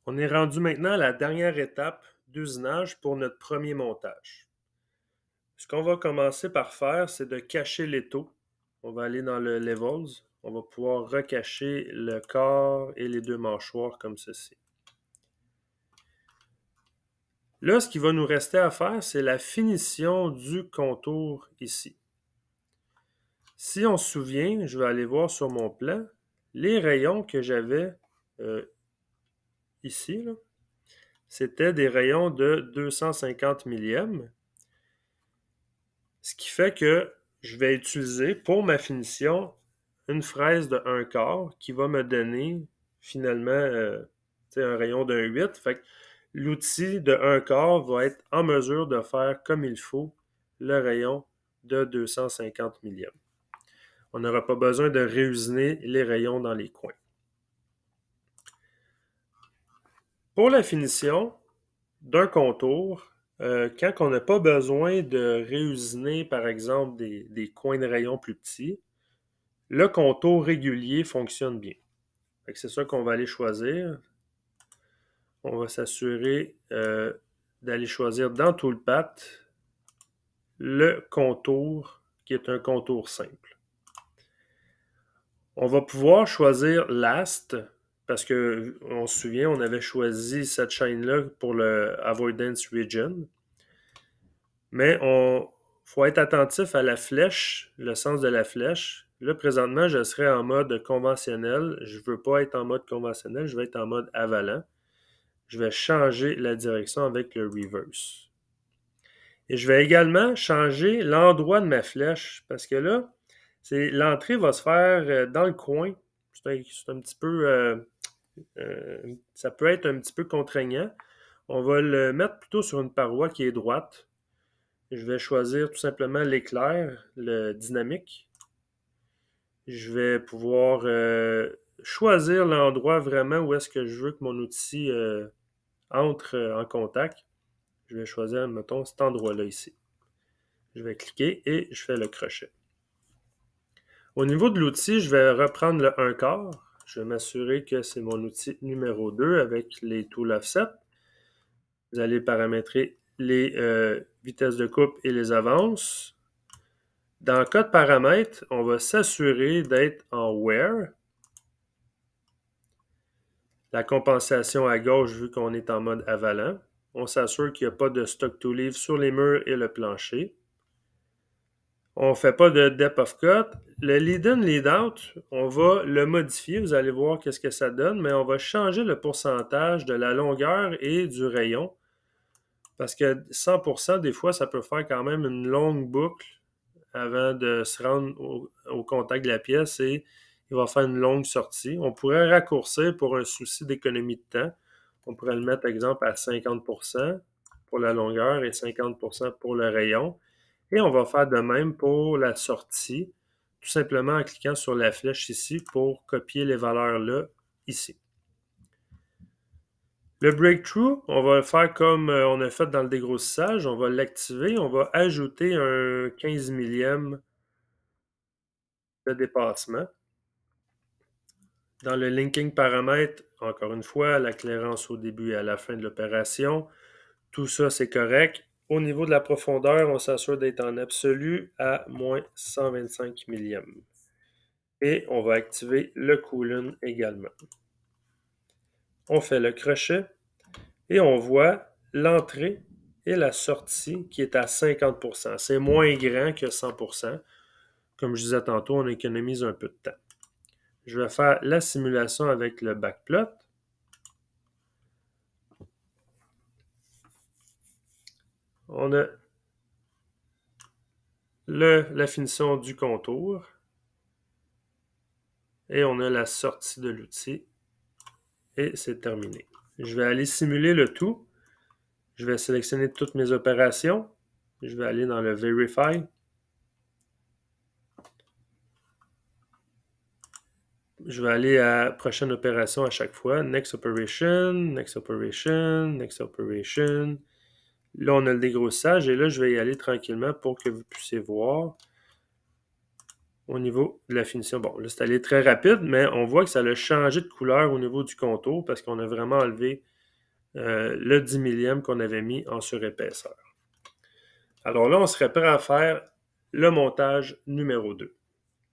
On est rendu maintenant à la dernière étape d'usinage pour notre premier montage. Ce qu'on va commencer par faire, c'est de cacher l'étau. On va aller dans le Levels. On va pouvoir recacher le corps et les deux mâchoires comme ceci. Là, ce qui va nous rester à faire, c'est la finition du contour ici. Si on se souvient, je vais aller voir sur mon plan, les rayons que j'avais ici, c'était des rayons de 250 millièmes. Ce qui fait que je vais utiliser pour ma finition une fraise de 1 quart qui va me donner finalement un rayon de 8. Fait que l'outil de 1 quart va être en mesure de faire comme il faut le rayon de 250 millièmes. On n'aura pas besoin de réusiner les rayons dans les coins. Pour la finition d'un contour, quand on n'a pas besoin de réusiner, par exemple, des coins de rayons plus petits, le contour régulier fonctionne bien. C'est ça qu'on va aller choisir. On va s'assurer d'aller choisir dans Toolpath le contour qui est un contour simple. On va pouvoir choisir Last parce que on se souvient, on avait choisi cette chaîne-là pour le Avoidance Region. Mais il faut être attentif à la flèche, le sens de la flèche. Là, présentement, je serai en mode conventionnel. Je ne veux pas être en mode conventionnel, je vais être en mode avalant. Je vais changer la direction avec le reverse. Et je vais également changer l'endroit de ma flèche parce que là, l'entrée va se faire dans le coin. C'est un petit peu... ça peut être un petit peu contraignant. On va le mettre plutôt sur une paroi qui est droite. Je vais choisir tout simplement l'éclair, le dynamique. Je vais pouvoir choisir l'endroit vraiment où est-ce que je veux que mon outil entre en contact. Je vais choisir, mettons, cet endroit-là ici. Je vais cliquer et je fais le crochet. Au niveau de l'outil, je vais reprendre le 1 quart. Je vais m'assurer que c'est mon outil numéro 2 avec les Tool Offset. Vous allez paramétrer les vitesses de coupe et les avances. Dans Code paramètres, on va s'assurer d'être en Where. La compensation à gauche, vu qu'on est en mode avalant. On s'assure qu'il n'y a pas de stock to leave sur les murs et le plancher. On ne fait pas de depth of cut. Le lead in, lead out, on va le modifier. Vous allez voir qu'est-ce que ça donne, mais on va changer le pourcentage de la longueur et du rayon. Parce que 100%, des fois, ça peut faire quand même une longue boucle avant de se rendre au contact de la pièce et il va faire une longue sortie. On pourrait raccourcir pour un souci d'économie de temps. On pourrait le mettre, exemple, à 50% pour la longueur et 50% pour le rayon. Et on va faire de même pour la sortie, tout simplement en cliquant sur la flèche ici pour copier les valeurs là, ici. Le breakthrough, on va le faire comme on a fait dans le dégrossissage. On va l'activer. On va ajouter un 15 millième de dépassement. Dans le linking paramètre, encore une fois, la clairance au début et à la fin de l'opération. Tout ça, c'est correct. Au niveau de la profondeur, on s'assure d'être en absolu à moins 125 millièmes. Et on va activer le Coolant également. On fait le crochet et on voit l'entrée et la sortie qui est à 50%. C'est moins grand que 100%. Comme je disais tantôt, on économise un peu de temps. Je vais faire la simulation avec le backplot. On a la finition du contour et on a la sortie de l'outil et c'est terminé. Je vais aller simuler le tout. Je vais sélectionner toutes mes opérations. Je vais aller dans le Verify. Je vais aller à prochaine opération à chaque fois. Next operation, next operation, next operation. Là, on a le dégrossage et là, je vais y aller tranquillement pour que vous puissiez voir au niveau de la finition. Bon, là, c'est allé très rapide, mais on voit que ça a changé de couleur au niveau du contour parce qu'on a vraiment enlevé le 10 millième qu'on avait mis en surépaisseur. Alors là, on serait prêt à faire le montage numéro 2.